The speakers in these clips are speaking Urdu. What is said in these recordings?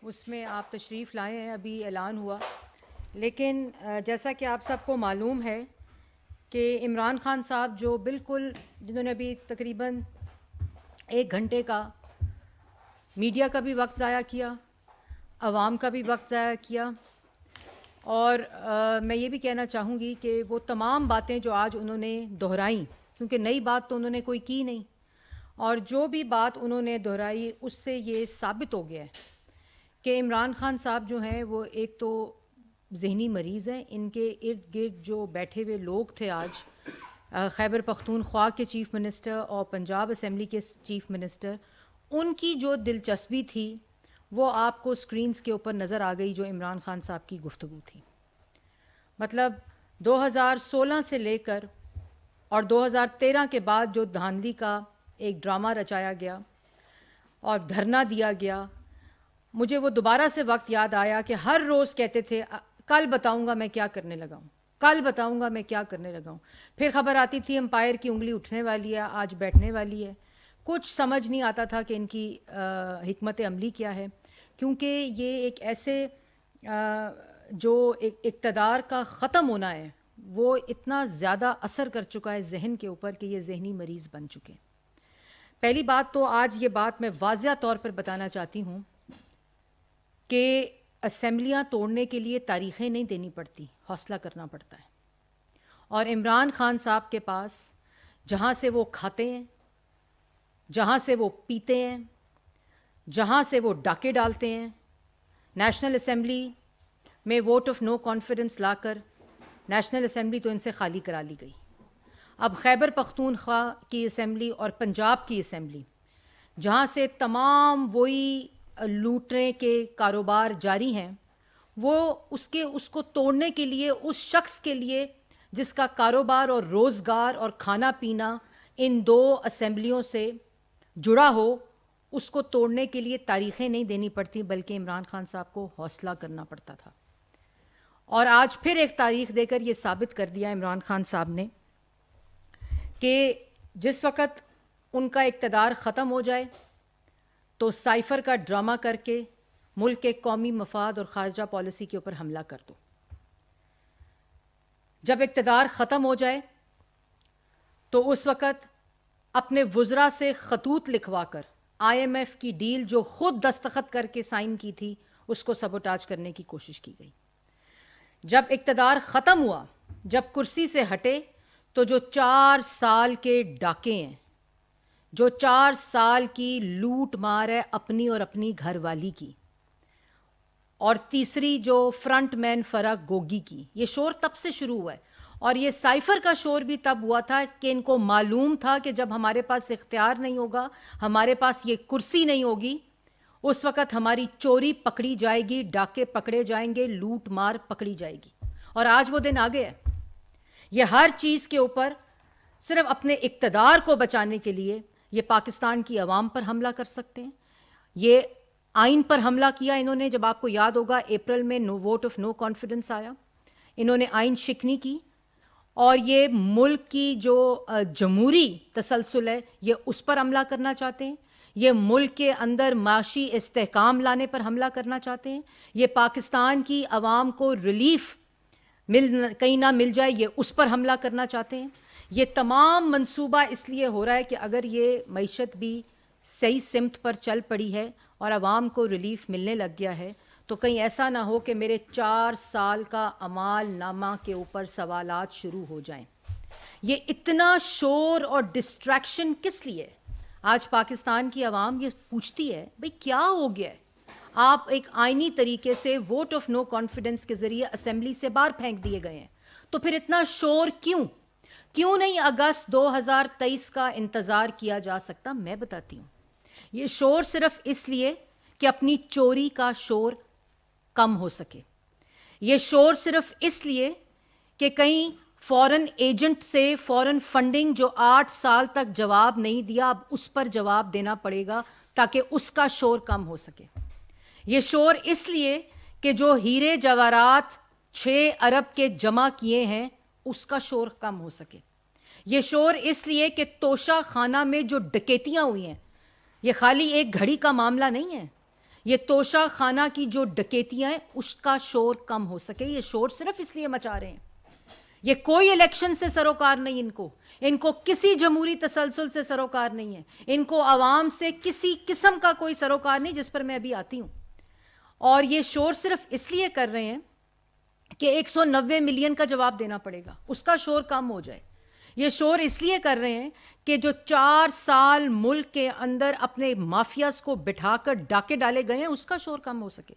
اس میں آپ تشریف لائے ہیں، ابھی اعلان ہوا. لیکن جیسا کہ آپ سب کو معلوم ہے کہ عمران خان صاحب جو بالکل جنہوں نے ابھی تقریباً 1 گھنٹے کا میڈیا کا بھی وقت ضائع کیا، عوام کا بھی وقت ضائع کیا، اور میں یہ بھی کہنا چاہوں گی کہ وہ تمام باتیں جو آج انہوں نے دہرائیں، کیونکہ نئی بات تو انہوں نے کوئی کی نہیں، اور جو بھی بات انہوں نے دہرائی اس سے یہ ثابت ہو گیا ہے کہ عمران خان صاحب جو ہیں وہ ایک تو ذہنی مریض ہیں. ان کے ارد گرد جو بیٹھے ہوئے لوگ تھے آج، خیبر پختونخوا کے چیف منسٹر اور پنجاب اسمبلی کے چیف منسٹر، ان کی جو دلچسپی تھی وہ آپ کو سکرینز کے اوپر نظر آ گئی جو عمران خان صاحب کی گفتگو تھی. مطلب 2016 سے لے کر اور 2013 کے بعد جو دھاندلی کا ایک ڈرامہ رچایا گیا اور دھرنا دیا گیا، مجھے وہ دوبارہ سے وقت یاد آیا کہ ہر روز کہتے تھے کل بتاؤں گا میں کیا کرنے لگا ہوں، کل بتاؤں گا میں کیا کرنے لگا ہوں. پھر خبر آتی تھی امپائر کی انگلی اٹھنے والی ہے، آج بیٹھنے والی ہے. کچھ سمجھ نہیں آتا تھا کہ ان کی حکمت عملی کیا ہے، کیونکہ یہ ایک ایسے جو اقتدار کا ختم ہونا ہے وہ اتنا زیادہ اثر کر چکا ہے ذہن کے اوپر کہ یہ ذہنی مریض بن چکے. پہلی بات تو آج یہ بات میں واضح طور پر بتانا چاہتی ہوں کہ اسمبلیاں توڑنے کے لیے تاریخیں نہیں دینی پڑتی، حوصلہ کرنا پڑتا ہے. اور عمران خان صاحب کے پاس جہاں سے وہ کھاتے ہیں، جہاں سے وہ پیتے ہیں، جہاں سے وہ ڈاکے ڈالتے ہیں، نیشنل اسمبلی میں ووٹ آف نو کانفیڈنس لا کر نیشنل اسمبلی تو ان سے خالی کرا لی گئی. اب خیبر پختونخوا کی اسمبلی اور پنجاب کی اسمبلی جہاں سے تمام وہی لوٹنے کے کاروبار جاری ہیں، وہ اس کو توڑنے کے لیے اس شخص کے لیے جس کا کاروبار اور روزگار اور کھانا پینا ان 2 اسمبلیوں سے جڑا ہو، اس کو توڑنے کے لیے تاریخیں نہیں دینی پڑتی بلکہ عمران خان صاحب کو حوصلہ کرنا پڑتا تھا. اور آج پھر ایک تاریخ دے کر یہ ثابت کر دیا عمران خان صاحب نے کہ جس وقت ان کا اقتدار ختم ہو جائے تو سائفر کا ڈرامہ کر کے ملک کے قومی مفاد اور خارجہ پالیسی کے اوپر حملہ کر دو. جب اقتدار ختم ہو جائے تو اس وقت اپنے وزراء سے خطوط لکھوا کر IMF کی ڈیل جو خود دستخط کر کے سائن کی تھی اس کو سبوٹاج کرنے کی کوشش کی گئی. جب اقتدار ختم ہوا، جب کرسی سے ہٹے، تو جو 4 سال کے ڈاکے ہیں، جو 4 سال کی لوٹ مار ہے اپنی اور اپنی گھر والی کی، اور تیسری جو فرنٹ مین فرق گوگی کی، یہ شور تب سے شروع ہوا ہے. اور یہ سائفر کا شور بھی تب ہوا تھا کہ ان کو معلوم تھا کہ جب ہمارے پاس اختیار نہیں ہوگا، ہمارے پاس یہ کرسی نہیں ہوگی، اس وقت ہماری چوری پکڑی جائے گی، ڈاکے پکڑے جائیں گے، لوٹ مار پکڑی جائے گی. اور آج وہ دن آگے ہے. یہ ہر چیز کے اوپر صرف اپنے اقتدار کو بچانے کے لیے یہ پاکستان کی عوام پر حملہ کر سکتے ہیں. یہ آئین پر حملہ کیا انہوں نے، جب آپ کو یاد ہوگا اپریل میں ووٹ آف نو کانفیڈنس آیا، انہوں نے آئین شکنی کی، اور یہ ملک کی جو جمہوری تسلسل ہے یہ اس پر حملہ کرنا چاہتے ہیں. یہ ملک کے اندر معاشی استحکام لانے پر حملہ کرنا چاہتے ہیں. یہ پاکستان کی عوام کو ریلیف کہیں نہ مل جائے یہ اس پر حملہ کرنا چاہتے ہیں. یہ تمام منصوبہ اس لیے ہو رہا ہے کہ اگر یہ معیشت بھی صحیح سمت پر چل پڑی ہے اور عوام کو ریلیف ملنے لگ گیا ہے تو کہیں ایسا نہ ہو کہ میرے 4 سال کا اعمال نامہ کے اوپر سوالات شروع ہو جائیں. یہ اتنا شور اور ڈسٹریکشن کس لیے؟ آج پاکستان کی عوام یہ پوچھتی ہے بھئی کیا ہو گیا ہے؟ آپ ایک آئینی طریقے سے ووٹ آف نو کانفیڈنس کے ذریعے اسمبلی سے باہر پھینک دیے گئے ہیں، تو پھر اتنا شور کیوں نہیں اگست 2023 کا انتظار کیا جا سکتا؟ میں بتاتی ہوں. یہ شور صرف اس لیے کہ اپنی چوری کا شور کم ہو سکے. یہ شور صرف اس لیے کہ کہیں فورن ایجنٹ سے فورن فنڈنگ جو 8 سال تک جواب نہیں دیا اب اس پر جواب دینا پڑے گا تاکہ اس کا شور کم ہو سکے. یہ شور اس لیے کہ جو ہیرے جواہرات 6 ارب کے جمع کیے ہیں اس کا شور کم ہو سکے. یہ شور اس لیے کہ توشہ خانہ میں جو ڈکیتیاں ہوئی ہیں یہ خالی ایک گھڑی کا معاملہ نہیں ہے. یہ توشہ خانہ کی جو ڈکیتیاں ہیں اس کا شور کم ہو سکے. یہ شور صرف اس لیے مچا رہے ہیں, یہ کوئی الیکشن سے سروکار نہیں, ان کو کسی جمہوری تسلسل سے سروکار نہیں ہے, ان کو عوام سے کسی قسم کا کوئی سروکار نہیں, جس پر میں ابھی آتی ہوں. اور یہ شور صرف اس لیے کر رہے ہیں کہ 190 ملین کا جواب دینا پڑے گا, اس کا شور کم ہو جائے. یہ شور اس لیے کر رہے ہیں کہ جو 4 سال ملک کے اندر اپنے مافیاز کو بٹھا کر ڈاکے ڈالے گئے ہیں اس کا شور کم ہو سکے.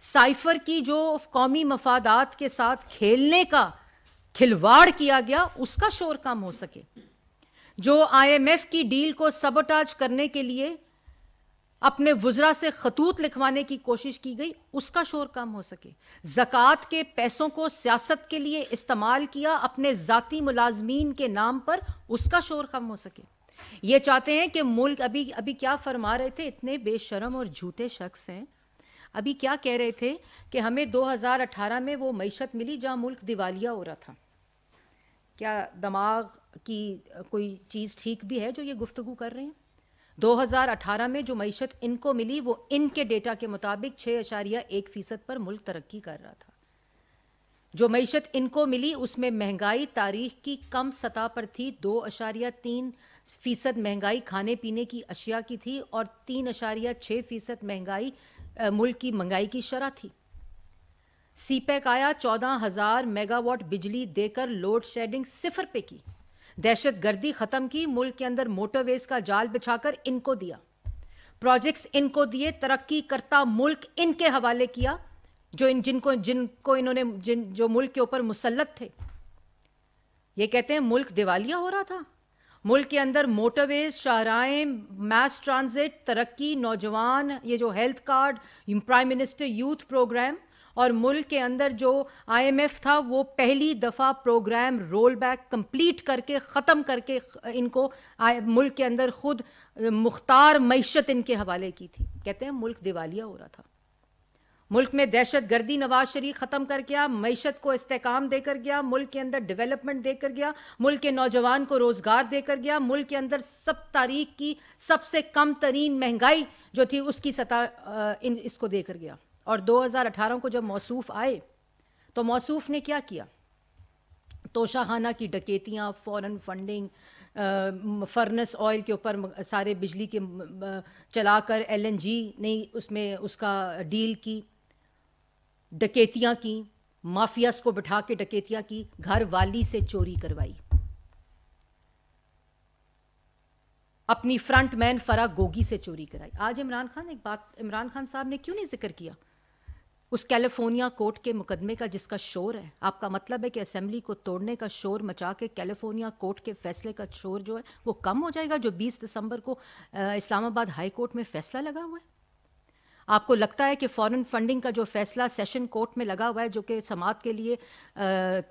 سائفر کی جو قومی مفادات کے ساتھ کھیلنے کا کھلواڑ کیا گیا اس کا شور کم ہو سکے. جو IMF کی ڈیل کو سبوٹاج کرنے کے لیے اپنے وزراء سے خطوط لکھوانے کی کوشش کی گئی اس کا شور کم ہو سکے. زکوٰۃ کے پیسوں کو سیاست کے لیے استعمال کیا اپنے ذاتی ملازمین کے نام پر, اس کا شور کم ہو سکے. یہ چاہتے ہیں کہ ملک ابھی کیا فرما رہے تھے, اتنے بے شرم اور جھوٹے شخص ہیں. ابھی کیا کہہ رہے تھے کہ ہمیں 2018 میں وہ معیشت ملی جہاں ملک دیوالیہ ہو رہا تھا. کیا دماغ کی کوئی چیز ٹھیک بھی ہے جو یہ گفتگو کر رہے ہیں؟ 2018 میں جو معیشت ان کو ملی وہ ان کے ڈیٹا کے مطابق 6.1% پر ملک ترقی کر رہا تھا. جو معیشت ان کو ملی اس میں مہنگائی تاریخ کی کم سطح پر تھی, 2.3% مہنگائی کھانے پینے کی اشیاء کی تھی اور 3.6% مہنگائی ملک کی مہنگائی کی شرح تھی. سی پیک آیا, 14,000 میگا واٹ بجلی دے کر لوڈ شیڈنگ 0 پہ کی, دہشت گردی ختم کی, ملک کے اندر موٹر ویز کا جال بچھا کر ان کو دیا, پروجیکٹس ان کو دیے, ترقی کرتا ملک ان کے حوالے کیا, جن کو انہوں نے جو ملک کے اوپر مسلط تھے. یہ کہتے ہیں ملک دیوالیہ ہو رہا تھا. ملک کے اندر موٹر ویز, شاہراہیں, میس ٹرانزٹ, ترقی, نوجوان, یہ جو health card, prime minister youth programme, اور ملک کے اندر جو IMF تھا وہ پہلی دفعہ پروگرام رول بیک کمپلیٹ کر کے ختم کر کے ان کو ملک کے اندر خود مختار معیشت ان کے حوالے کی تھی. کہتے ہیں ملک دیوالیہ ہو رہا تھا. ملک میں دہشت گردی نواز شریف ختم کر گیا, معیشت کو استحکام دے کر گیا, ملک کے اندر ڈیولپمنٹ دے کر گیا, ملک کے نوجوان کو روزگار دے کر گیا, ملک کے اندر سب تاریخ کی سب سے کم ترین مہنگائی جو تھی اس کی سطح اس کو دے کر گیا. اور 2018 کو جب موصوف آئے تو موصوف نے کیا کیا؟ توشہ خانہ کی ڈکیتیاں, فورن فنڈنگ, فرنس آئل کے اوپر سارے بجلی کے چلا کر LNG نے اس کا ڈیل کی, ڈکیتیاں کی, مافیاز کو بٹھا کے ڈکیتیاں کی, گھر والی سے چوری کروائی, اپنی فرنٹ مین فرا گوگی سے چوری کرائی. آج عمران خان صاحب نے کیوں نہیں ذکر کیا اس کیلیفورنیا کورٹ کے مقدمے کا جس کا شور ہے؟ آپ کا مطلب ہے کہ اسمبلی کو توڑنے کا شور مچا کے کیلیفورنیا کورٹ کے فیصلے کا شور جو ہے وہ کم ہو جائے گا, جو 20 دسمبر کو اسلام آباد ہائی کورٹ میں فیصلہ لگا ہوا ہے؟ آپ کو لگتا ہے کہ فورن فنڈنگ کا جو فیصلہ سیشن کورٹ میں لگا ہوا ہے جو کہ سماعت کے لیے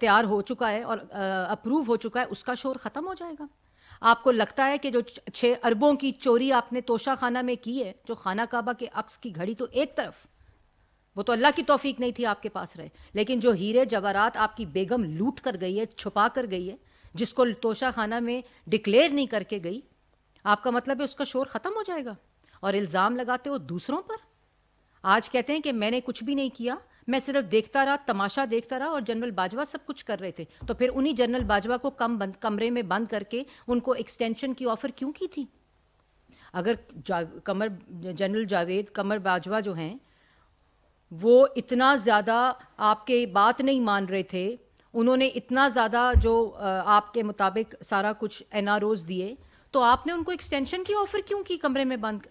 تیار ہو چکا ہے اور اپروو ہو چکا ہے, اس کا شور ختم ہو جائے گا؟ آپ کو لگتا ہے کہ جو 6 اربوں کی چوری آپ نے توشہ خانہ میں کی ہے, جو خانہ کعبہ کے عکس کی گھڑی تو ایک طرف, وہ تو اللہ کی توفیق نہیں تھی آپ کے پاس رہے, لیکن جو ہیرے جواہرات آپ کی بیگم لوٹ کر گئی ہے, چھپا کر گئی ہے, جس کو توشہ خانہ میں ڈکلیئر نہیں کر کے گئی, آپ کا مطلب ہے اس کا شور ختم ہو جائے گا؟ اور الزام لگاتے ہو دوسروں پر. آج کہتے ہیں کہ میں نے کچھ بھی نہیں کیا, میں صرف دیکھتا رہا, تماشا دیکھتا رہا, اور جنرل باجوہ سب کچھ کر رہے تھے. تو پھر انہی جنرل باجوہ کو کمرے میں بند کر کے ان کو ایکسٹینشن کی آفر کیوں کی تھی؟ اگر جنرل جاوید قمر باجوہ جو ہیں وہ اتنا زیادہ آپ کے بات نہیں مان رہے تھے, انہوں نے اتنا زیادہ جو آپ کے مطابق سارا کچھ NROs دیے, تو آپ نے ان کو ایکسٹینشن کی آفر کیوں کی بند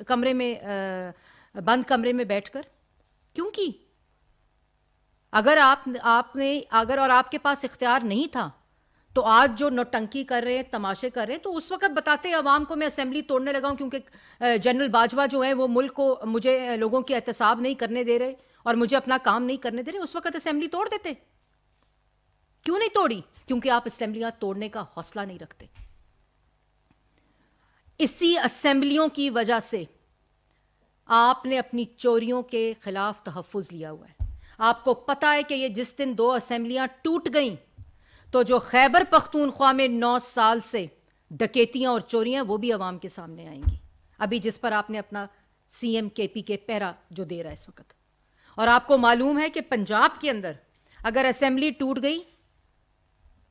کمرے میں بیٹھ کر؟ کیوں کی؟ اگر آپ کے پاس اختیار نہیں تھا تو آج جو نوٹنکی کر رہے ہیں, تماشے کر رہے ہیں, تو اس وقت بتاتے عوام کو میں اسمبلی توڑنے لگا ہوں کیونکہ جنرل باجوہ جو ہیں وہ ملک کو, مجھے لوگوں کی احتساب نہیں کرنے دے رہے اور مجھے اپنا کام نہیں کرنے دے رہے. اس وقت اسمبلی توڑ دیتے. کیوں نہیں توڑی؟ کیونکہ آپ اسمبلیاں توڑنے کا حوصلہ نہیں رکھتے. اسی اسمبلیوں کی وجہ سے آپ نے اپنی چوریوں کے خلاف تحفظ لیا ہوا ہے. آپ کو پتا ہے کہ یہ جس دن 2 اسمبلیاں ٹوٹ گئیں تو جو خیبر پختونخوا میں 9 سال سے ڈکیتیاں اور چوریاں وہ بھی عوام کے سامنے آئیں گی. ابھی جس پر آپ نے اپنا سی ایم کے پی کے پیرا جو دے رہا ہے اس وقت. اور آپ کو معلوم ہے کہ پنجاب کے اندر اگر اسمبلی ٹوٹ گئی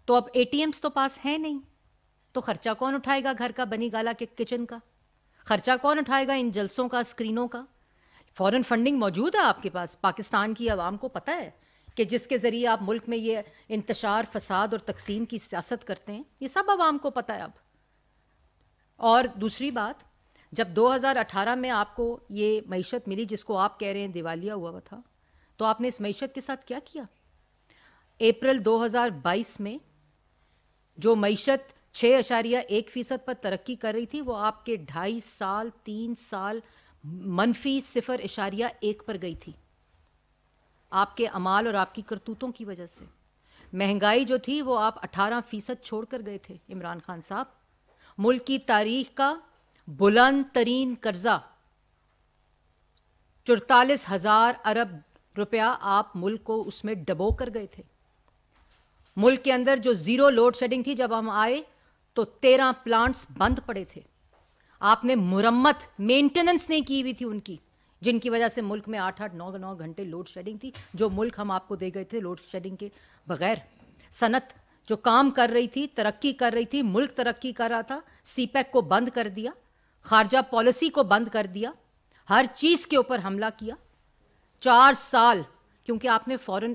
تو اب اے ٹی ایمز تو پاس ہیں نہیں, تو خرچہ کون اٹھائے گا گھر کا, بنی گالا کے کچن کا خرچہ کون اٹھائے گا, ان جلسوں کا, اسکرینوں کا؟ فورن فنڈنگ موجود ہے آپ کے پاس, پاکستان کی عوام کو پتہ ہے کہ جس کے ذریعے آپ ملک میں یہ انتشار, فساد اور تقسیم کی سیاست کرتے ہیں, یہ سب عوام کو پتہ ہے اب. اور دوسری بات, جب 2018 میں آپ کو یہ معیشت ملی جس کو آپ کہہ رہے ہیں دیوالیہ ہوا تھا, تو آپ نے اس معیشت کے ساتھ کیا کیا؟ اپریل 2022 میں جو معیشت 6.1% پر ترقی کر رہی تھی, وہ آپ کے 2.5 سال 3 سال منفی 0.1 پر گئی تھی, آپ کے اعمال اور آپ کی کرتوتوں کی وجہ سے. مہنگائی جو تھی وہ آپ 18% چھوڑ کر گئے تھے عمران خان صاحب. ملک کی تاریخ کا بلند ترین قرضہ 44,000 ارب روپیہ آپ ملک کو اس میں ڈبو کر گئے تھے. ملک کے اندر جو زیرو لوڈ شیڈنگ تھی, جب ہم آئے تو 13 پلانٹس بند پڑے تھے. آپ نے مرمت, مینٹیننس نہیں کی ہوئی تھی ان کی, جن کی وجہ سے ملک میں 8-8 9-9 گھنٹے لوڈ شیڈنگ تھی, جو ملک ہم آپ کو دے گئے تھے لوڈ شیڈنگ کے بغیر. صنعت جو کام کر رہی تھی, ترقی کر رہی تھی, ملک ترقی کر رہا تھا, سی پیک کو بند کر دیا, خارجہ پالیسی کو بند کر دیا, ہر چیز کے اوپر حملہ کیا. 4 سال, کیونکہ آپ نے فورن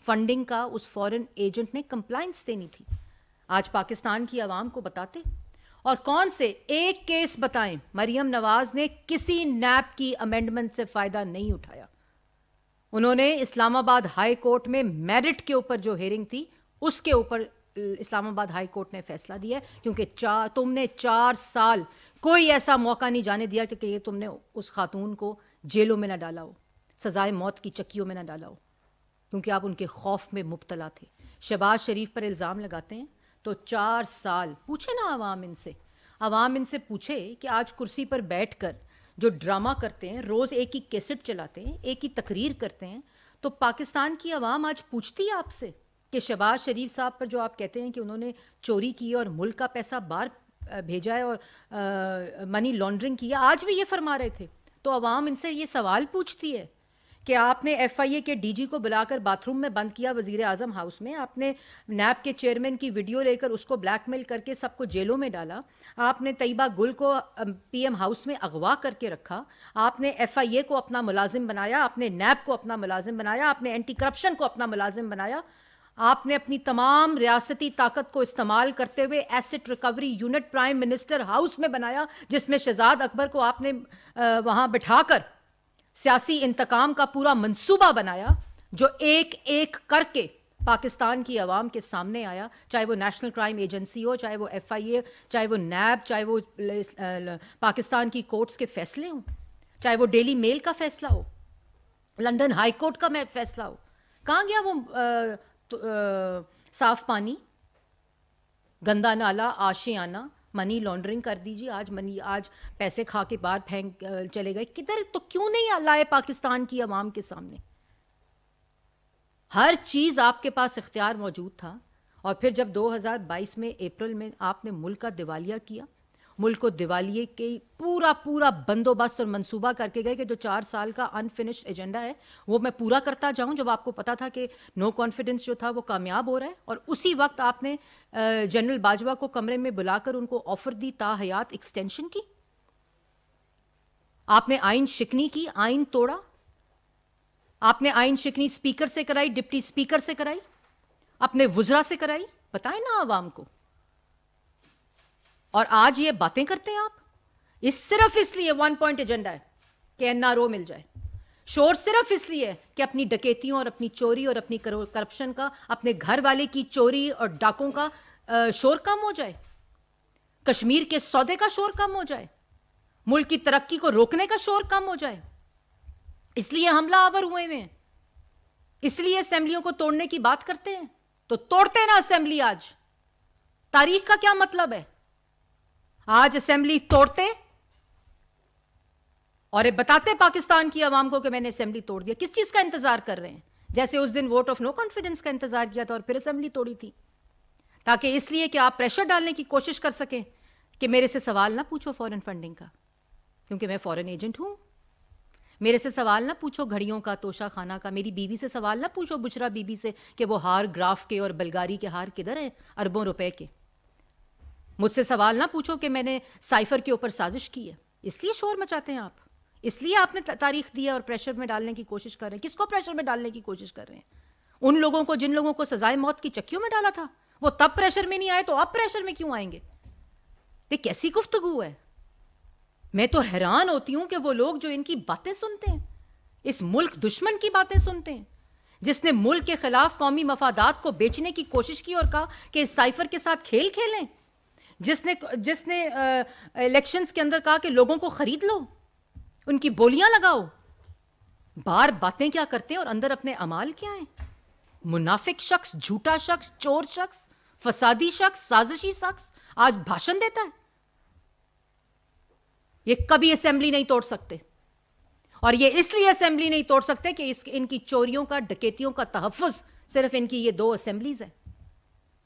فنڈنگ کا اس فورن ایجنٹ نے کمپلائنس دینی تھی. آج پاکستان کی عوام کو بتاتے, اور کون سے ایک کیس بتائیں مریم نواز نے کسی نیب کی امینڈمنٹ سے فائدہ نہیں اٹھایا. انہوں نے اسلام آباد ہائی کورٹ میں میرٹ کے اوپر جو ہیئرنگ تھی, اس کے اوپر اسلام آباد ہائی کورٹ نے فیصلہ دیا ہے, کیونکہ تم نے 4 سال کوئی ایسا موقع نہیں جانے دیا کہ یہ تم نے اس خاتون کو جیلوں میں نہ ڈالا ہو, سزائے موت کی چکیوں میں نہ ڈالا ہو, کیونکہ آپ ان کے خوف میں مبتلا تھے. شہباز شریف پر الزام لگاتے ہیں تو 4 سال پوچھے نا عوام ان سے پوچھے کہ آج کرسی پر بیٹھ کر جو ڈرامہ کرتے ہیں, روز ایک ہی کیسٹ چلاتے ہیں, ایک ہی تقریر کرتے ہیں, تو پاکستان کی عوام آج پوچھتی ہے آپ سے کہ شہباز شریف صاحب پر جو آپ کہتے ہیں کہ انہوں نے چوری کی اور ملک کا پیسہ باہر بھیجا ہے اور منی لانڈرنگ کی ہے, آج بھی یہ فرما رہے تھے. تو عوام ان سے یہ سوال پوچھتی ہے کہ آپ نے ایف آئی اے کے ڈی جی کو بلا کر باتھ روم میں بند کیا وزیر اعظم ہاؤس میں, آپ نے نیب کے چیئرمین کی ویڈیو لے کر اس کو بلیک میل کر کے سب کو جیلوں میں ڈالا, آپ نے طیبہ گل کو پی ایم ہاؤس میں اغوا کر کے رکھا, آپ نے ایف آئی اے کو اپنا ملازم بنایا, آپ نے نیب کو اپنا ملازم بنایا, آپ نے اینٹی کرپشن کو اپنا ملازم بنایا, آپ نے اپنی تمام ریاستی طاقت کو استعمال کرتے ہوئے asset recovery unit prime minister house میں بنایا, جس میں شہزاد اکبر کو آپ نے وہاں بٹھا کر سیاسی انتقام کا پورا منصوبہ بنایا, جو ایک ایک کر کے پاکستان کی عوام کے سامنے آیا, چاہے وہ نیشنل کرائم ایجنسی ہو, چاہے وہ ایف آئی اے, چاہے وہ نیب, چاہے وہ پاکستان کی کورٹس کے فیصلے ہوں, چاہے وہ ڈیلی میل کا فیصلہ ہو, لندن ہائی کورٹ کا فیصلہ ہو. کہاں گیا وہ صاف پانی, گندا نالا, آشیانہ, منی لانڈرنگ کر دیجیے, آج پیسے کھا کے باہر پھینک چلے گئے, کدھر تو کیوں نہیں لائے پاکستان کی عوام کے سامنے؟ ہر چیز آپ کے پاس اختیار موجود تھا. اور پھر جب 2022 میں اپریل میں آپ نے ملک کا دیوالیہ کیا, ملک کو دیوالیے کے پورا بندوبست اور منصوبہ کر کے گئے کہ جو 4 سال کا انفنشڈ ایجنڈا ہے وہ میں پورا کرتا جاؤں, جب آپ کو پتا تھا کہ نو کانفیڈنس جو تھا وہ کامیاب ہو رہا ہے. اور اسی وقت آپ نے جنرل باجوہ کو کمرے میں بلا کر ان کو آفر دی تا حیات ایکسٹینشن کی. آپ نے آئین شکنی کی, آئین توڑا. آپ نے آئین شکنی اسپیکر سے کرائی, ڈپٹی اسپیکر سے کرائی, اپنے وزراء سے کرائی. بتائیں نا عوام کو. اور آج یہ باتیں کرتے ہیں آپ, صرف اس لیے 1 پوائنٹ ایجنڈا ہے کہ این آر او مل جائے. شور صرف اس لیے کہ اپنی ڈکیتیوں اور اپنی چوری اور اپنی کرپشن کا, اپنے گھر والے کی چوری اور ڈاکوں کا شور کم ہو جائے, کشمیر کے سودے کا شور کم ہو جائے, ملک کی ترقی کو روکنے کا شور کم ہو جائے. اس لیے حملہ آور ہوئے ہیں, اس لیے اسمبلیوں کو توڑنے کی بات کرتے ہیں. تو توڑتے نا اسمبلی. آج تاریخ کا کیا مطلب ہے؟ آج اسمبلی توڑتے اور بتاتے پاکستان کی عوام کو کہ میں نے اسمبلی توڑ دیا. کس چیز کا انتظار کر رہے ہیں؟ جیسے اس دن ووٹ آف نو کانفیڈنس کا انتظار کیا تھا اور پھر اسمبلی توڑی تھی, تاکہ اس لیے کہ آپ پریشر ڈالنے کی کوشش کر سکیں کہ میرے سے سوال نہ پوچھو فورن فنڈنگ کا, کیونکہ میں فورن ایجنٹ ہوں. میرے سے سوال نہ پوچھو گھڑیوں کا، توشہ خانہ کا، میری بیوی سے سوال نہ پوچھو، بشرا بی بی سے، کہ وہ ہار گراف کے اور بلگاری کے ہار کدھر ہیں اربوں روپے کے. مجھ سے سوال نہ پوچھو کہ میں نے سائفر کے اوپر سازش کی ہے. اس لیے شور مچاتے ہیں آپ، اس لیے آپ نے تاریخ دیا اور پریشر میں ڈالنے کی کوشش کر رہے ہیں. کس کو پریشر میں ڈالنے کی کوشش کر رہے ہیں؟ ان لوگوں کو جن لوگوں کو سزائے موت کی چکیوں میں ڈالا تھا، وہ تب پریشر میں نہیں آئے تو اب پریشر میں کیوں آئیں گے؟ یہ کیسی گفتگو ہے؟ میں تو حیران ہوتی ہوں کہ وہ لوگ جو ان کی باتیں سنتے ہیں، اس ملک دشمن کی باتیں سنتے ہیں، جس نے ملک کے خلاف قومی مفادات کو بیچنے کی کوشش کی اور کہا کہ اس سائفر کے ساتھ کھیل کھیلیں، جس نے الیکشنز کے اندر کہا کہ لوگوں کو خرید لو، ان کی بولیاں لگاؤ. بار باتیں کیا کرتے ہیں اور اندر اپنے اعمال کیا ہیں؟ منافق شخص، جھوٹا شخص، چور شخص، فسادی شخص، سازشی شخص آج بھاشن دیتا ہے. یہ کبھی اسمبلی نہیں توڑ سکتے، اور یہ اس لیے اسمبلی نہیں توڑ سکتے کہ ان کی چوریوں کا، ڈکیتیوں کا تحفظ صرف ان کی یہ 2 اسمبلیز ہیں.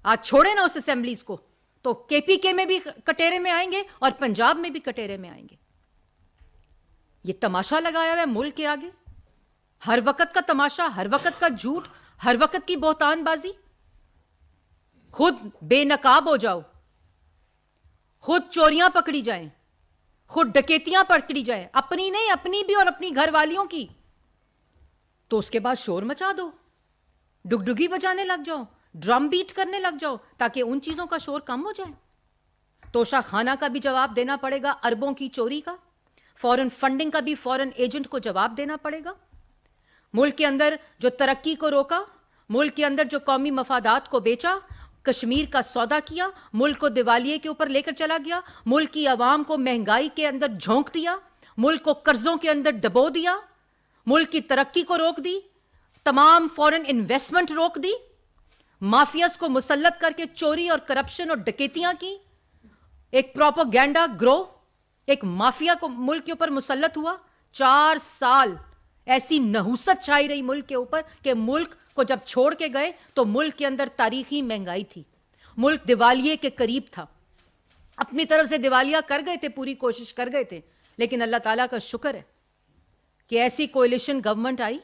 آج چھوڑے نا اس اسمبلیز کو تو کے پی کے میں بھی کٹیرے میں آئیں گے اور پنجاب میں بھی کٹیرے میں آئیں گے. یہ تماشا لگایا ہوا ہے ملک کے آگے، ہر وقت کا تماشا، ہر وقت کا جھوٹ، ہر وقت کی بہتان بازی. خود بے نقاب ہو جاؤ، خود چوریاں پکڑی جائیں، خود ڈکیتیاں پکڑی جائیں، اپنی نہیں، اپنی بھی اور اپنی گھر والیوں کی، تو اس کے بعد شور مچا دو، ڈگڈگی بجانے لگ جاؤ، ڈرم بیٹ کرنے لگ جاؤ تاکہ ان چیزوں کا شور کم ہو جائے. توشہ خانہ کا بھی جواب دینا پڑے گا، اربوں کی چوری کا، فورن فنڈنگ کا بھی فورن ایجنٹ کو جواب دینا پڑے گا. ملک کے اندر جو ترقی کو روکا، ملک کے اندر جو قومی مفادات کو بیچا، کشمیر کا سودا کیا، ملک کو دیوالیے کے اوپر لے کر چلا گیا، ملک کی عوام کو مہنگائی کے اندر جھونک دیا، ملک کو قرضوں کے اندر ڈبو دیا، ملک کی ترقی کو روک دی، تمام فورن انویسٹمنٹ روک دی، مافیاز کو مسلط کر کے چوری اور کرپشن اور ڈکیتیاں کی. ایک پروپیگنڈا گروہ، ایک مافیا کو ملک کے اوپر مسلط ہوا. 4 سال ایسی نحوست چھائی رہی ملک کے اوپر کہ ملک کو جب چھوڑ کے گئے تو ملک کے اندر تاریخی مہنگائی تھی، ملک دیوالیے کے قریب تھا. اپنی طرف سے دیوالیہ کر گئے تھے، پوری کوشش کر گئے تھے، لیکن اللہ تعالیٰ کا شکر ہے کہ ایسی کولیشن گورنمنٹ آئی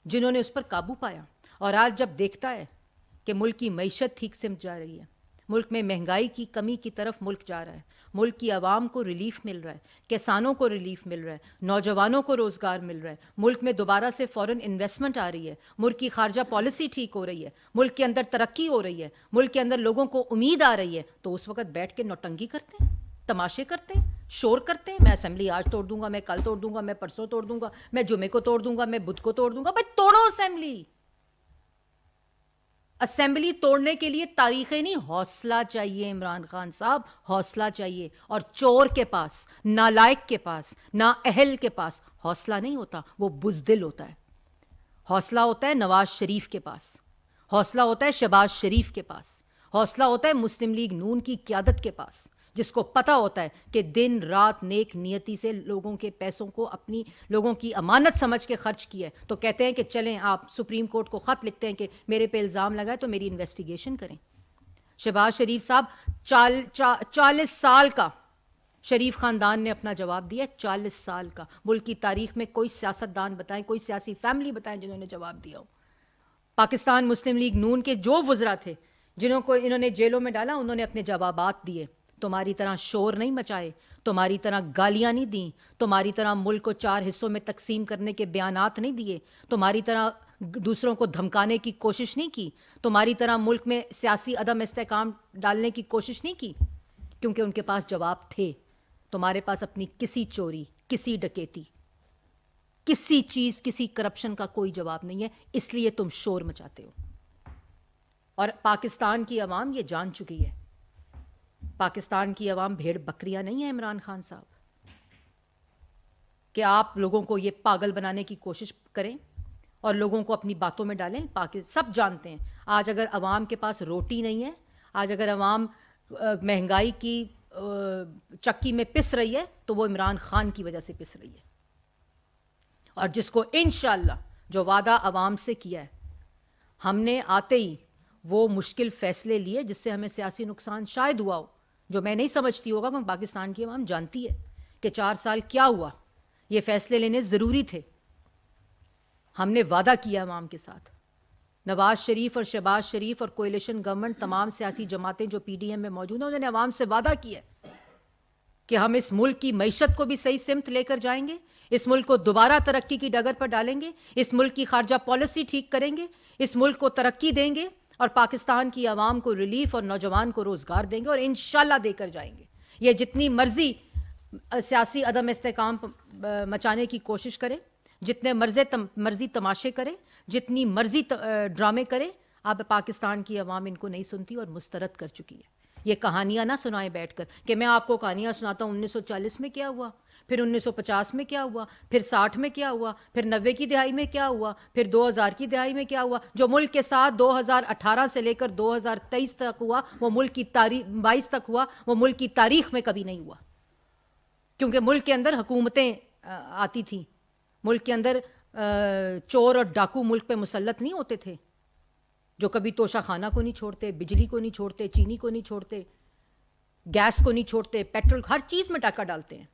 جنہوں نے اس پر قابو پایا. اور آج جب دیکھتا ہے کہ ملک کی معیشت ٹھیک سے جا رہی ہے، ملک میں مہنگائی کی کمی کی طرف ملک جا رہا ہے، ملک کی عوام کو ریلیف مل رہا ہے، کسانوں کو ریلیف مل رہا ہے، نوجوانوں کو روزگار مل رہا ہے، ملک میں دوبارہ سے فورن انویسٹمنٹ آ رہی ہے، ملک کی خارجہ پالیسی ٹھیک ہو رہی ہے، ملک کے اندر ترقی ہو رہی ہے، ملک کے اندر لوگوں کو امید آ رہی ہے، تو اس وقت بیٹھ کے نوٹنگی کرتے ہیں، تماشے کرتے ہیں، شور کرتے ہیں. میں اسمبلی آج توڑ دوں گا، میں کل توڑ دوں گا، میں پرسوں توڑ دوں گا، میں جمعے کو توڑ دوں گا، میں بدھ کو توڑ دوں گا. بھائی توڑو اسمبلی. اسمبلی توڑنے کے لیے تاریخیں نہیں، حوصلہ چاہیے عمران خان صاحب، حوصلہ چاہیے. اور چور کے پاس، نالائق کے پاس، نااہل کے پاس حوصلہ نہیں ہوتا، وہ بزدل ہوتا ہے. حوصلہ ہوتا ہے نواز شریف کے پاس، حوصلہ ہوتا ہے شہباز شریف کے پاس، حوصلہ ہوتا ہے مسلم لیگ نون کی قیادت کے پاس، جس کو پتہ ہوتا ہے کہ دن رات نیک نیتی سے لوگوں کے پیسوں کو اپنی لوگوں کی امانت سمجھ کے خرچ کیا ہے. تو کہتے ہیں کہ چلیں آپ سپریم کورٹ کو خط لکھتے ہیں کہ میرے پہ الزام لگا ہے تو میری انویسٹیگیشن کریں. شہباز شریف صاحب 40 سال کا شریف خاندان نے اپنا جواب دیا، 40 سال کا. ملک کی تاریخ میں کوئی سیاستدان بتائیں، کوئی سیاسی فیملی بتائیں جنہوں نے جواب دیا ہو. پاکستان مسلم لیگ نون کے جو وزراء تھے جنہوں کو انہوں نے جیلوں میں ڈالا، انہوں نے اپنے جوابات دیے. تمہاری طرح شور نہیں مچائے، تمہاری طرح گالیاں نہیں دیں، تمہاری طرح ملک کو 4 حصوں میں تقسیم کرنے کے بیانات نہیں دیے، تمہاری طرح دوسروں کو دھمکانے کی کوشش نہیں کی، تمہاری طرح ملک میں سیاسی عدم استحکام ڈالنے کی کوشش نہیں کی، کیونکہ ان کے پاس جواب تھے. تمہارے پاس اپنی کسی چوری، کسی ڈکیتی، کسی چیز، کسی کرپشن کا کوئی جواب نہیں ہے، اس لیے تم شور مچاتے ہو. اور پاکستان کی عوام یہ جان چکی ہے. پاکستان کی عوام بھیڑ بکریاں نہیں ہیں عمران خان صاحب کہ آپ لوگوں کو یہ پاگل بنانے کی کوشش کریں اور لوگوں کو اپنی باتوں میں ڈالیں. سب جانتے ہیں آج اگر عوام کے پاس روٹی نہیں ہے، آج اگر عوام مہنگائی کی چکی میں پس رہی ہے تو وہ عمران خان کی وجہ سے پس رہی ہے. اور جس کو انشاءاللہ جو وعدہ عوام سے کیا ہے، ہم نے آتے ہی وہ مشکل فیصلے لیے جس سے ہمیں سیاسی نقصان شاید ہوا ہو، جو میں نہیں سمجھتی ہوگا، کیونکہ پاکستان کی عوام جانتی ہے کہ 4 سال کیا ہوا. یہ فیصلے لینے ضروری تھے ہم نے وعدہ کیا عوام کے ساتھ. نواز شریف اور شہباز شریف اور کوئلیشن گورنمنٹ, تمام سیاسی جماعتیں جو پی ڈی ایم میں موجود ہیں, انہوں نے عوام سے وعدہ کیا کہ ہم اس ملک کی معیشت کو بھی صحیح سمت لے کر جائیں گے, اس ملک کو دوبارہ ترقی کی ڈگر پر ڈالیں گے, اس ملک کی خارجہ پالیسی ٹھیک کریں گے, اس ملک کو ترقی دیں گے اور پاکستان کی عوام کو ریلیف اور نوجوان کو روزگار دیں گے, اور انشاءاللہ دے کر جائیں گے. یہ جتنی مرضی سیاسی عدم استحکام مچانے کی کوشش کرے, جتنے مرضی تماشے کرے, جتنی مرضی ڈرامے کرے, اب پاکستان کی عوام ان کو نہیں سنتی اور مسترد کر چکی ہے. یہ کہانیاں نہ سنائیں بیٹھ کر کہ میں آپ کو کہانیاں سناتا ہوں 1940 میں کیا ہوا, پھر 1950 میں کیا ہوا, پھر 60 میں کیا ہوا, پھر 90 کی دہائی میں کیا ہوا, پھر 2000 کی دہائی میں کیا ہوا. جو ملک کے ساتھ 2018 سے لے کر 2023 تک ہوا, وہ ملک کی تاریخ 22 تک ہوا, وہ ملک کی تاریخ میں کبھی نہیں ہوا. کیونکہ ملک کے اندر حکومتیں آتی تھیں, ملک کے اندر چور اور ڈاکو ملک پہ مسلط نہیں ہوتے تھے, جو کبھی توشہ خانہ کو نہیں چھوڑتے, بجلی کو نہیں چھوڑتے, چینی کو نہیں چھوڑتے, گیس کو نہیں چھوڑتے, پیٹرول, ہر چیز میں ٹاکہ ڈالتے ہیں,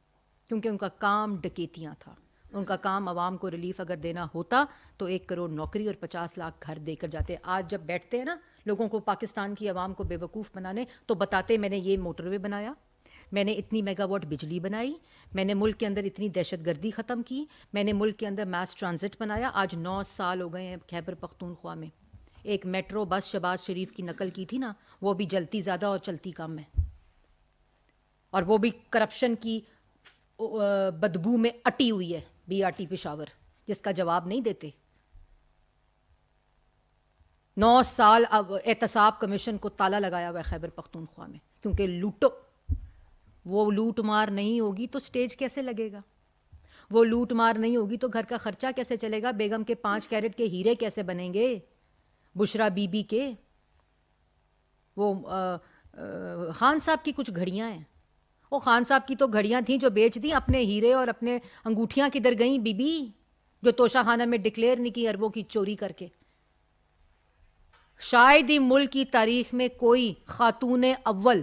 کیونکہ ان کا کام ڈکیتیاں تھا. ان کا کام عوام کو ریلیف اگر دینا ہوتا تو 1 کروڑ نوکری اور 50 لاکھ گھر دے کر جاتے. آج جب بیٹھتے ہیں نا لوگوں کو, پاکستان کی عوام کو بے وقوف بنانے, تو بتاتے میں نے یہ موٹر وے بنایا, میں نے اتنی میگا واٹ بجلی بنائی, میں نے ملک کے اندر اتنی دہشت گردی ختم کی, میں نے ملک کے اندر میس ٹرانزٹ بنایا. آج 9 سال ہو گئے ہیں خیبر پختونخوا میں. ایک میٹرو بس شہباز شریف کی نقل کی تھی نا, وہ بھی جلتی زیادہ اور چلتی کم ہے, اور وہ بھی کرپشن کی بدبو میں اٹی ہوئی ہے, بی آر ٹی پشاور, جس کا جواب نہیں دیتے. 9 سال اب احتساب کمیشن کو تالا لگایا ہوا ہے خیبر پختونخوا میں, کیونکہ لوٹو, وہ لوٹ مار نہیں ہوگی تو سٹیج کیسے لگے گا, وہ لوٹ مار نہیں ہوگی تو گھر کا خرچہ کیسے چلے گا, بیگم کے 5 کیرٹ کے ہیرے کیسے بنیں گے, بشرا بی بی کے, وہ خان صاحب کی کچھ گھڑیاں ہیں, وہ خان صاحب کی تو گھڑیاں تھیں جو بیچ دیں, اپنے ہیرے اور اپنے انگوٹھیاں کدھر گئیں بی بی, جو توشہ خانہ میں ڈکلیئر نہیں کی اربوں کی چوری کر کے. شاید ہی ملک کی تاریخ میں کوئی خاتون اول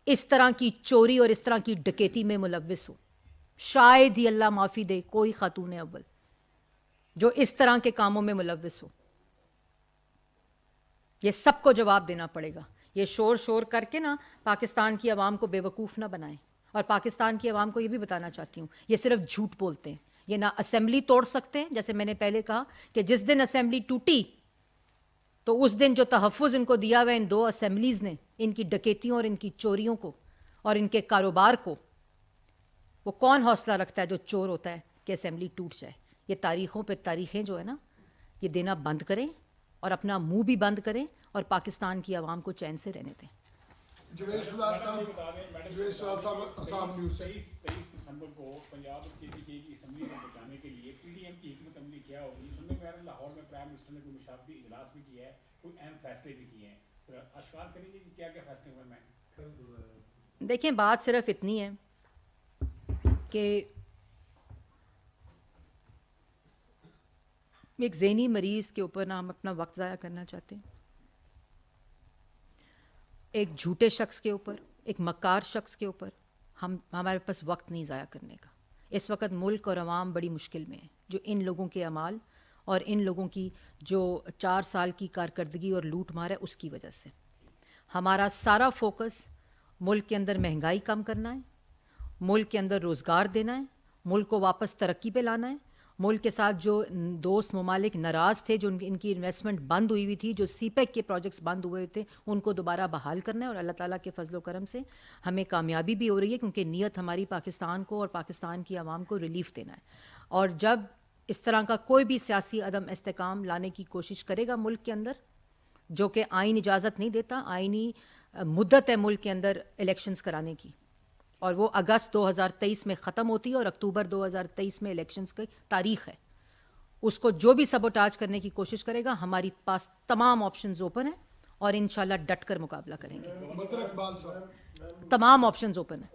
اس طرح کی چوری اور اس طرح کی ڈکیتی میں ملوث ہو, شاید ہی اللہ معافی دے کوئی خاتون اول جو اس طرح کے کاموں میں ملوث ہو. یہ سب کو جواب دینا پڑے گا. یہ شور کر کے نا پاکستان کی عوام کو بے وقوف نہ بنائیں. اور پاکستان کی عوام کو یہ بھی بتانا چاہتی ہوں, یہ صرف جھوٹ بولتے ہیں, یہ نہ اسمبلی توڑ سکتے ہیں, جیسے میں نے پہلے کہا کہ جس دن اسمبلی ٹوٹی تو اس دن جو تحفظ ان کو دیا ہوا ان 2 اسمبلیز نے, ان کی ڈکیتیوں اور ان کی چوریوں کو اور ان کے کاروبار کو, وہ کون حوصلہ رکھتا ہے جو چور ہوتا ہے کہ اسمبلی ٹوٹ جائے. یہ تاریخوں پہ تاریخیں جو ہے نا, یہ دینا بند کریں اور اپنا منہ بھی بند کریں اور پاکستان کی عوام کو چین سے رہنے دیں. دیکھیں بات صرف اتنی ہے کہ ایک ذہنی مریض کے اوپر نہ ہم اپنا وقت ضائع کرنا چاہتے ہیں, ایک جھوٹے شخص کے اوپر, ایک مکار شخص کے اوپر ہمارے پاس وقت نہیں ضائع کرنے کا. اس وقت ملک اور عوام بڑی مشکل میں ہے, جو ان لوگوں کے اعمال اور ان لوگوں کی جو 4 سال کی کارکردگی اور لوٹ مار ہے اس کی وجہ سے. ہمارا سارا فوکس ملک کے اندر مہنگائی کم کرنا ہے, ملک کے اندر روزگار دینا ہے, ملک کو واپس ترقی پہ لانا ہے. ملک کے ساتھ جو دوست ممالک ناراض تھے, جو ان کی انویسٹمنٹ بند ہوئی ہوئی تھی, جو سی پیک کے پروجیکٹس بند ہوئے تھے, ان کو دوبارہ بحال کرنا ہے. اور اللہ تعالیٰ کے فضل و کرم سے ہمیں کامیابی بھی ہو رہی ہے, کیونکہ نیت ہماری پاکستان کو اور پاکستان کی عوام کو ریلیف دینا ہے. اور جب اس طرح کا کوئی بھی سیاسی عدم استحکام لانے کی کوشش کرے گا ملک کے اندر, جو کہ آئین اجازت نہیں دیتا, آئینی مدت ہے ملک کے اندر الیکشنز کرانے کی, اور وہ اگست 2023 میں ختم ہوتی ہے اور اکتوبر 2023 میں الیکشنز کی تاریخ ہے. اس کو جو بھی سبوٹاج کرنے کی کوشش کرے گا, ہماری پاس تمام آپشنز اوپن ہیں اور انشاءاللہ ڈٹ کر مقابلہ کریں گے. تمام آپشنز اوپن ہیں.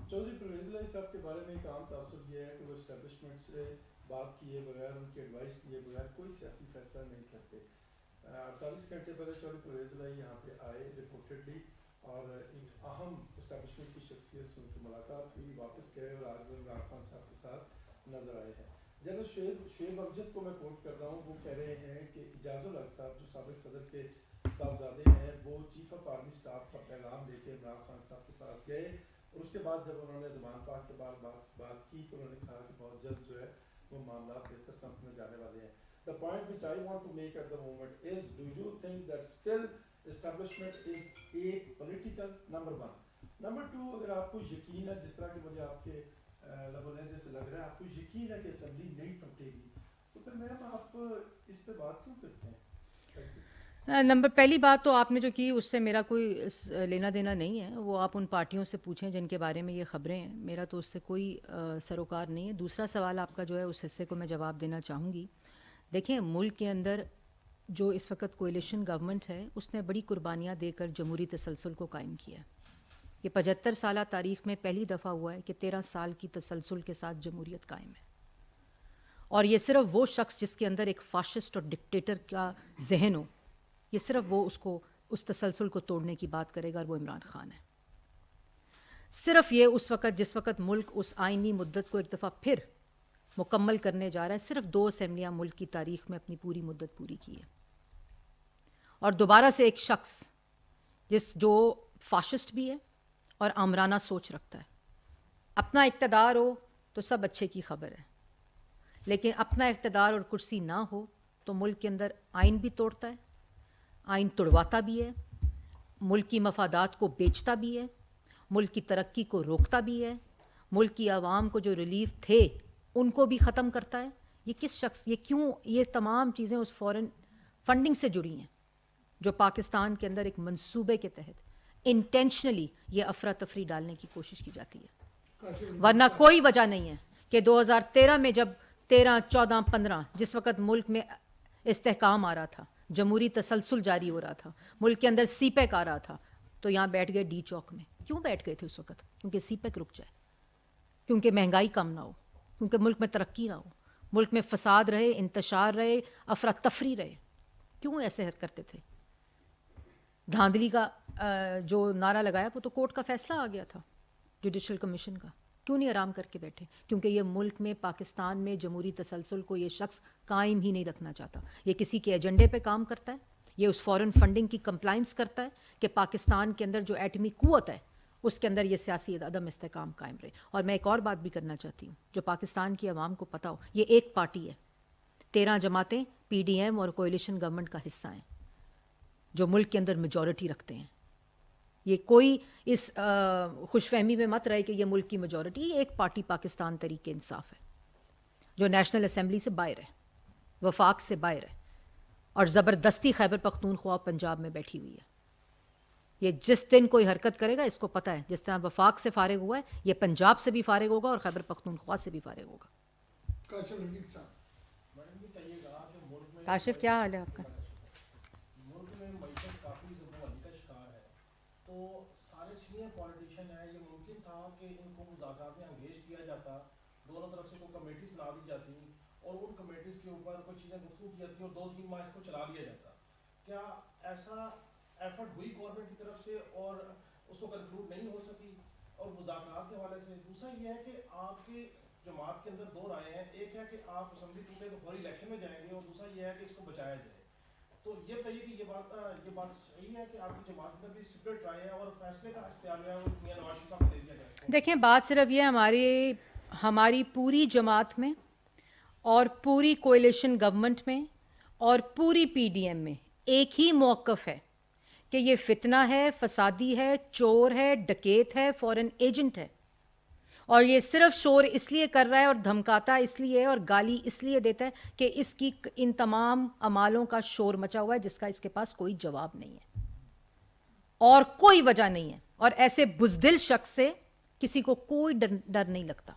چودھری پرویز اللہ صاحب کے بارے میں ایک عام تاثر یہ ہے کہ وہ اسٹیبلشمنٹ سے بات کیے بغیر, ان کی ایڈوائس کیے بغیر کوئی سیاسی فیصلہ نہیں کرتے. 48 گھنٹے پہلے چودھری پرویز اللہ یہاں پہ آئے رپورٹڈلی, اور ایک اہم اسٹیبلشمنٹ کی شخصیت سے ان کی ملاقات ہوئی, واپس گئے اور آج وہ عمران خان صاحب کے ساتھ نظر آئے ہیں. جنرل شعیب امجد کو میں کوٹ کر رہا ہوں, وہ کہہ رہے ہیں کہ اعجاز الحق صاحب جو سابق صدر کے صاحبزادے ہیں, وہ چیف آف آرمی اسٹاف کا پیغام لے کے عمران خان صاحب کے پاس گئے, اور اس کے بعد جب انہوں نے زمان پاک کے بعد بات کی تو انہوں نے کہا کہ بہت جلد جو ہے وہ معاملات بہتر سمت میں جانے والے ہیں. The point which I want to make at the moment is, do you think that still establishment is a political, number one. Number two, اگر آپ کو یقین ہے, جس طرح کہ مجھے آپ کے لب و لہجے سے لگ رہا ہے, آپ کو یقین ہے کہ اسمبلی نہیں ٹوٹے گی, تو پھر میم آپ اس پہ بات کیوں کرتے ہیں؟ پہلی بات تو آپ نے جو کی اس سے میرا کوئی لینا دینا نہیں ہے, وہ آپ ان پارٹیوں سے پوچھیں جن کے بارے میں یہ خبریں ہیں, میرا تو اس سے کوئی سروکار نہیں ہے. دوسرا سوال آپ کا جو ہے اس حصے کو میں جواب دینا چاہوں گی. دیکھیں, ملک کے اندر جو اس وقت کولیشن گورنمنٹ ہے اس نے بڑی قربانیاں دے کر جمہوری تسلسل کو قائم کیا. یہ 75 سالہ تاریخ میں پہلی دفعہ ہوا ہے کہ 13 سال کی تسلسل کے ساتھ جمہوریت قائم ہے, اور یہ صرف وہ شخص جس کے اندر ایک فاشسٹ اور ڈکٹیٹر کا ذہن ہو, یہ صرف وہ اس تسلسل کو توڑنے کی بات کرے گا, اور وہ عمران خان ہے. صرف یہ اس وقت جس وقت ملک اس آئینی مدت کو ایک دفعہ پھر مکمل کرنے جا رہا ہے, صرف 2 اسمبلیاں ملک کی تاریخ میں اپنی پوری مدت پوری کی ہے, اور دوبارہ سے ایک شخص جو فاشسٹ بھی ہے اور آمرانہ سوچ رکھتا ہے. اپنا اقتدار ہو تو سب اچھے کی خبر ہے, لیکن اپنا اقتدار اور کرسی نہ ہو تو ملک کے اندر آئین بھی توڑتا ہے, آئین توڑواتا بھی ہے, ملک کی مفادات کو بیچتا بھی ہے, ملک کی ترقی کو روکتا بھی ہے, ملک کی عوام کو جو ریلیف تھے ان کو بھی ختم کرتا ہے. یہ کس شخص, یہ کیوں, یہ تمام چیزیں اس فورن فنڈنگ سے جڑی ہیں جو پاکستان کے اندر ایک منصوبے کے تحت انٹینشنلی یہ افراتفری ڈالنے کی کوشش کی جاتی ہے, ورنہ کوئی وجہ نہیں ہے کہ 2013 میں جب 13, 14, 15 جس وقت ملک میں استحکام آ رہا تھا, جمہوری تسلسل جاری ہو رہا تھا, ملک کے اندر سی پیک آ رہا تھا, تو یہاں بیٹھ گئے ڈی چوک میں. کیوں بیٹھ گئے تھے اس وقت؟ کیونکہ سی پیک رک جائے, کیونکہ مہنگائی کم نہ ہو, کیونکہ ملک میں ترقی نہ ہو, ملک میں فساد رہے, انتشار رہے, افراتفری رہے. کیوں ایسے کرتے تھے؟ دھاندلی کا جو نعرہ لگایا وہ تو کورٹ کا فیصلہ آ گیا تھا, جوڈیشل کمیشن کا. کیوں نہیں آرام کر کے بیٹھے؟ کیونکہ یہ ملک میں پاکستان میں جمہوری تسلسل کو یہ شخص قائم ہی نہیں رکھنا چاہتا. یہ کسی کے ایجنڈے پہ کام کرتا ہے, یہ اس فورن فنڈنگ کی کمپلائنس کرتا ہے کہ پاکستان کے اندر جو ایٹمی قوت ہے اس کے اندر یہ سیاسی عدم استحکام قائم رہے. اور میں ایک اور بات بھی کرنا چاہتی ہوں جو پاکستان کی عوام کو پتہ ہو, یہ ایک پارٹی ہے, 13 جماعتیں پی ڈی ایم اور کولیشن گورنمنٹ کا حصہ ہیں جو ملک کے اندر میجورٹی رکھتے ہیں. یہ کوئی اس خوش فہمی میں مت رہے کہ یہ ملک کی میجورٹی, یہ ایک پارٹی پاکستان تحریک انصاف ہے جو نیشنل اسمبلی سے باہر ہے, وفاق سے باہر ہے, اور زبردستی خیبر پختونخوا پنجاب میں بیٹھی ہوئی ہے. یہ جس دن کوئی حرکت کرے گا اس کو پتہ ہے, جس طرح وفاق سے فارغ ہوا ہے یہ پنجاب سے بھی فارغ ہوگا اور خیبر پختونخوا سے بھی فارغ ہوگا. کاشف کیا حال ہے آپ کا؟ ملک میں معیشت کافی زبردستی کا شکار ہے, تو سارے سینئر پولیٹیشین ہیں, یہ ممکن تھا کہ ان کو مذاکرات میں انگیج کیا جاتا, دونوں طرف سے کوئی کمیٹیز بنا دی جاتی اور ان کمیٹیز کے اوپر کوئی چیزیں گفتگو کی جاتی اور 2-3 ماہ اس کو چلا لیا جاتا. کیا ایسا ایفرٹ ہوئی گورنمنٹ کی طرف سے اور اس کو کنکلوڈ نہیں ہو سکی؟ اور مذاکرات کے حوالے سے دوسرا یہ ہے کہ آپ کے جماعت کے اندر 2 رائے ہیں, ایک ہے کہ آپ اسمبلی ٹوٹے تو فوری الیکشن میں جائیں گے, اور دوسرا یہ ہے کہ اس کو بچایا جائے. تو یہ بتائیے کہ یہ بات صحیح ہے کہ آپ کی جماعت کے اندر بھی سپریٹ رائے ہے اور فیصلے کا اختیار جو ہے وہ میاں نواز شریف صاحب کو دے دیا جائے؟ دیکھیں, بات صرف یہ ہماری پوری جماعت میں اور پوری کولیشن گورنمنٹ میں اور پوری پی ڈی ایم میں ایک ہی موقف ہے کہ یہ فتنہ ہے, فسادی ہے, چور ہے, ڈکیت ہے, فورن ایجنٹ ہے, اور یہ صرف شور اس لیے کر رہا ہے اور دھمکاتا اس لیے اور گالی اس لیے دیتا ہے کہ اس کی ان تمام اعمالوں کا شور مچا ہوا ہے جس کا اس کے پاس کوئی جواب نہیں ہے اور کوئی وجہ نہیں ہے. اور ایسے بزدل شخص سے کسی کو کوئی ڈر نہیں لگتا.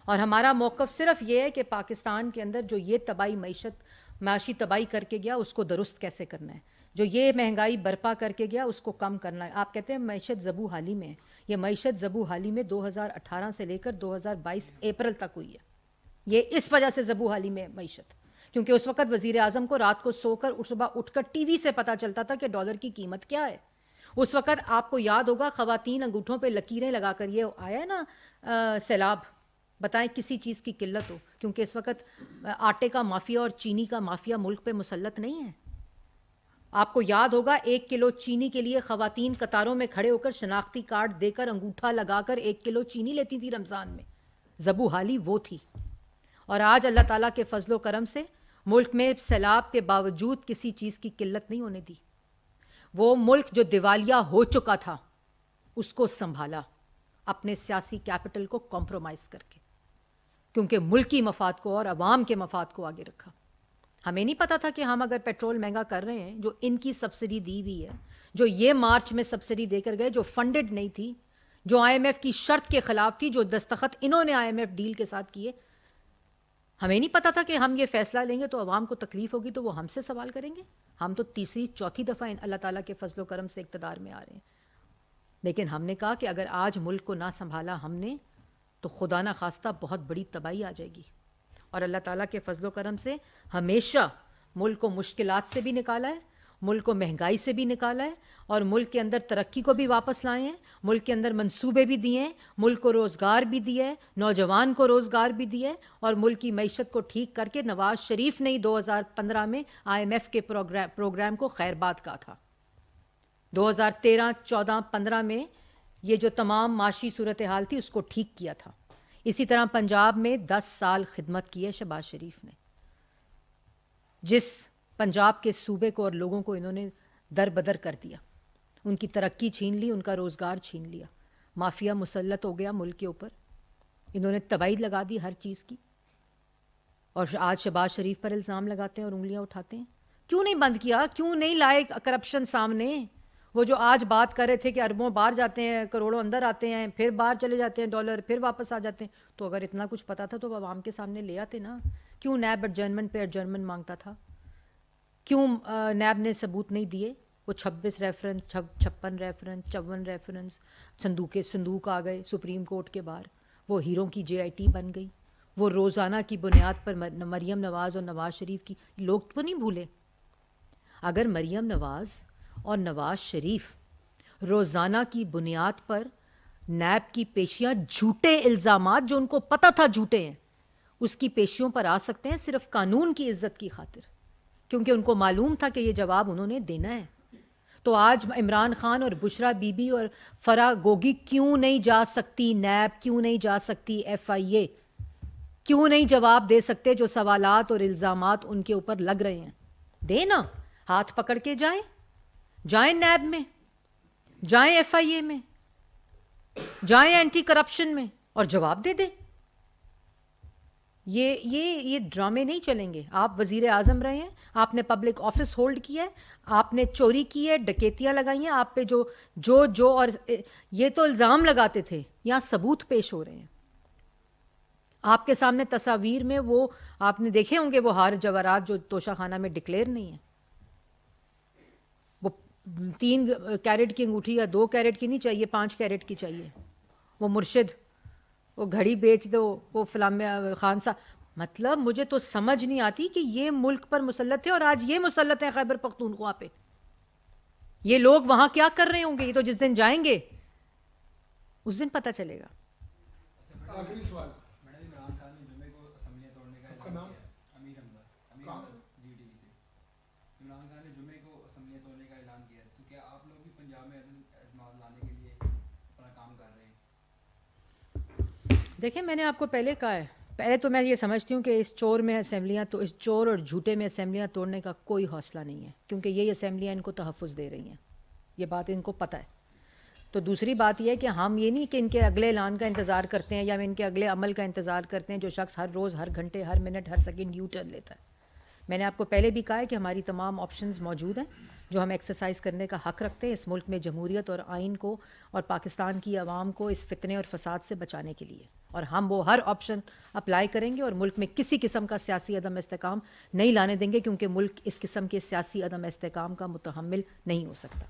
اور ہمارا موقف صرف یہ ہے کہ پاکستان کے اندر جو یہ تباہی معاشی تباہی کر کے گیا اس کو درست کیسے کرنا ہے, جو یہ مہنگائی برپا کر کے گیا اس کو کم کرنا ہے. آپ کہتے ہیں معیشت زبو حالی میں ہے, یہ معیشت زبو حالی میں 2018 سے لے کر 2022 اپریل تک ہوئی ہے. یہ اس وجہ سے زبو حالی میں معیشت, کیونکہ اس وقت وزیر اعظم کو رات کو سو کر صبح اٹھ کر ٹی وی سے پتہ چلتا تھا کہ ڈالر کی قیمت کیا ہے. اس وقت آپ کو یاد ہوگا خواتین انگوٹھوں پہ لکیریں لگا کر یہ آیا ہے نا سیلاب، بتائیں کسی چیز کی قلت ہو، کیونکہ اس وقت آٹے کا مافیا اور چینی کا مافیا ملک پہ مسلط نہیں ہے. آپ کو یاد ہوگا 1 کلو چینی کے لیے خواتین قطاروں میں کھڑے ہو کر شناختی کارڈ دے کر انگوٹھا لگا کر 1 کلو چینی لیتی تھی رمضان میں. زبو حالی وہ تھی. اور آج اللہ تعالیٰ کے فضل و کرم سے ملک میں سیلاب کے باوجود کسی چیز کی قلت نہیں ہونے دی. وہ ملک جو دیوالیہ ہو چکا تھا اس کو سنبھالا اپنے سیاسی کیپٹل کو کمپرومائز کر کے، کیونکہ ملکی مفاد کو اور عوام کے مفاد کو آگے رکھا. ہمیں نہیں پتا تھا کہ ہم اگر پیٹرول مہنگا کر رہے ہیں، جو ان کی سبسڈی دی ہوئی ہے، جو یہ مارچ میں سبسڈی دے کر گئے، جو فنڈڈ نہیں تھی، جو آئی ایم ایف کی شرط کے خلاف تھی، جو دستخط انہوں نے آئی ایم ایف ڈیل کے ساتھ کیے، ہمیں نہیں پتا تھا کہ ہم یہ فیصلہ لیں گے تو عوام کو تکلیف ہوگی تو وہ ہم سے سوال کریں گے. ہم تو تیسری چوتھی دفعہ اللہ تعالیٰ کے فضل و کرم سے اقتدار میں آ رہے ہیں. لیکن ہم نے کہا کہ اگر آج ملک کو نہ سنبھالا ہم نے تو خدا نہ خواستہ بہت بڑی تباہی آ جائے گی. اور اللہ تعالیٰ کے فضل و کرم سے ہمیشہ ملک کو مشکلات سے بھی نکالا ہے، ملک کو مہنگائی سے بھی نکالا ہے، اور ملک کے اندر ترقی کو بھی واپس لائے ہیں، ملک کے اندر منصوبے بھی دیے ہیں، ملک کو روزگار بھی دیا ہے، نوجوان کو روزگار بھی دیا ہے، اور ملک کی معیشت کو ٹھیک کر کے نواز شریف نے 2015 میں آئی ایم ایف کے پروگرام کو خیر بات کہا تھا. 2013، 14، 15 میں یہ جو تمام معاشی صورتحال تھی اس کو ٹھیک کیا تھا. اسی طرح پنجاب میں 10 سال خدمت کی ہے شہباز شریف نے. جس پنجاب کے صوبے کو اور لوگوں کو انہوں نے در بدر کر دیا، ان کی ترقی چھین لی، ان کا روزگار چھین لیا، مافیا مسلط ہو گیا ملک کے اوپر، انہوں نے تباہی لگا دی ہر چیز کی. اور آج شہباز شریف پر الزام لگاتے ہیں اور انگلیاں اٹھاتے ہیں. کیوں نہیں بند کیا؟ کیوں نہیں لائے کرپشن سامنے؟ وہ جو آج بات کر رہے تھے کہ اربوں باہر جاتے ہیں، کروڑوں اندر آتے ہیں، پھر باہر چلے جاتے ہیں ڈالر، پھر واپس آ جاتے ہیں، تو اگر اتنا کچھ پتا تھا تو وہ عوام کے سامنے لے آتے نا. کیوں نیب ایڈجرنمنٹ پہ ایڈجرنمنٹ مانگتا تھا؟ کیوں نیب نے ثبوت نہیں دیے؟ وہ 26 ریفرنس، 56 ریفرنس، 54 ریفرنس، صندوق آ گئے سپریم کورٹ کے باہر، وہ ہیروں کی JIT بن گئی. وہ روزانہ کی بنیاد پر مریم نواز اور نواز شریف کی، لوگ تو نہیں بھولے. اگر مریم نواز اور نواز شریف روزانہ کی بنیاد پر نیب کی پیشیاں، جھوٹے الزامات جو ان کو پتہ تھا جھوٹے ہیں، اس کی پیشیوں پر آ سکتے ہیں صرف قانون کی عزت کی خاطر، کیونکہ ان کو معلوم تھا کہ یہ جواب انہوں نے دینا ہے. تو آج عمران خان اور بشرا بی بی اور فرا گوگی کیوں نہیں جا سکتی نیب؟ کیوں نہیں جا سکتی FIA؟ کیوں نہیں جواب دے سکتے جو سوالات اور الزامات ان کے اوپر لگ رہے ہیں؟ دے نا، ہاتھ پکڑ کے جائیں نیب میں، جائیں FIA میں، جائیں اینٹی کرپشن میں اور جواب دے دیں. یہ ڈرامے نہیں چلیں گے. آپ وزیر اعظم رہے ہیں، آپ نے پبلک آفس ہولڈ کیا ہے، آپ نے چوری کی ہے، ڈکیتیاں لگائی ہیں آپ پہ، جو اور یہ تو الزام لگاتے تھے، یہاں ثبوت پیش ہو رہے ہیں آپ کے سامنے. تصاویر میں وہ آپ نے دیکھے ہوں گے وہ ہار جواہرات جو توشہ خانہ میں ڈکلیئر نہیں ہیں. وہ 3 کیرٹ کی انگوٹھی یا 2 کیرٹ کی نہیں چاہیے، 5 کیرٹ کی چاہیے. وہ مرشد، وہ گھڑی بیچ دو، وہ فلام خان صاحب. مطلب مجھے تو سمجھ نہیں آتی کہ یہ ملک پر مسلط ہے اور آج یہ مسلط ہیں خیبر پختونخوا پہ. یہ لوگ وہاں کیا کر رہے ہوں گے؟ یہ تو جس دن جائیں گے اس دن پتہ چلے گا. آخری سوال. عمران خان نے جمعے کو اسمبلیاں توڑنے کا اعلان کیا. امیر احمد DTV سے. عمران خان نے جمعے کو اسمبلیاں توڑنے کا اعلان کیا، تو کیا آپ لوگ بھی پنجاب میں اعتماد لانے کے لیے اپنا کام کر رہے ہیں؟ دیکھیں میں نے آپ کو پہلے کہا ہے، پہلے تو میں یہ سمجھتی ہوں کہ اس چور میں اسمبلیاں، تو اس چور اور جھوٹے میں اسمبلیاں توڑنے کا کوئی حوصلہ نہیں ہے، کیونکہ یہ اسمبلیاں ان کو تحفظ دے رہی ہیں، یہ بات ان کو پتہ ہے. تو دوسری بات یہ ہے کہ ہم یہ نہیں کہ ان کے اگلے اعلان کا انتظار کرتے ہیں یا ان کے اگلے عمل کا انتظار کرتے ہیں جو شخص ہر روز، ہر گھنٹے، ہر منٹ، ہر سیکنڈ یو ٹرن لیتا ہے. میں نے آپ کو پہلے بھی کہا ہے کہ ہماری تمام آپشنز موجود ہیں جو ہم ایکسرسائز کرنے کا حق رکھتے ہیں اس ملک میں جمہوریت اور آئین کو اور پاکستان کی عوام کو اس فتنے اور فساد سے بچانے کے لیے، اور ہم وہ ہر آپشن اپلائی کریں گے اور ملک میں کسی قسم کا سیاسی عدم استحکام نہیں لانے دیں گے، کیونکہ ملک اس قسم کے سیاسی عدم استحکام کا متحمل نہیں ہو سکتا.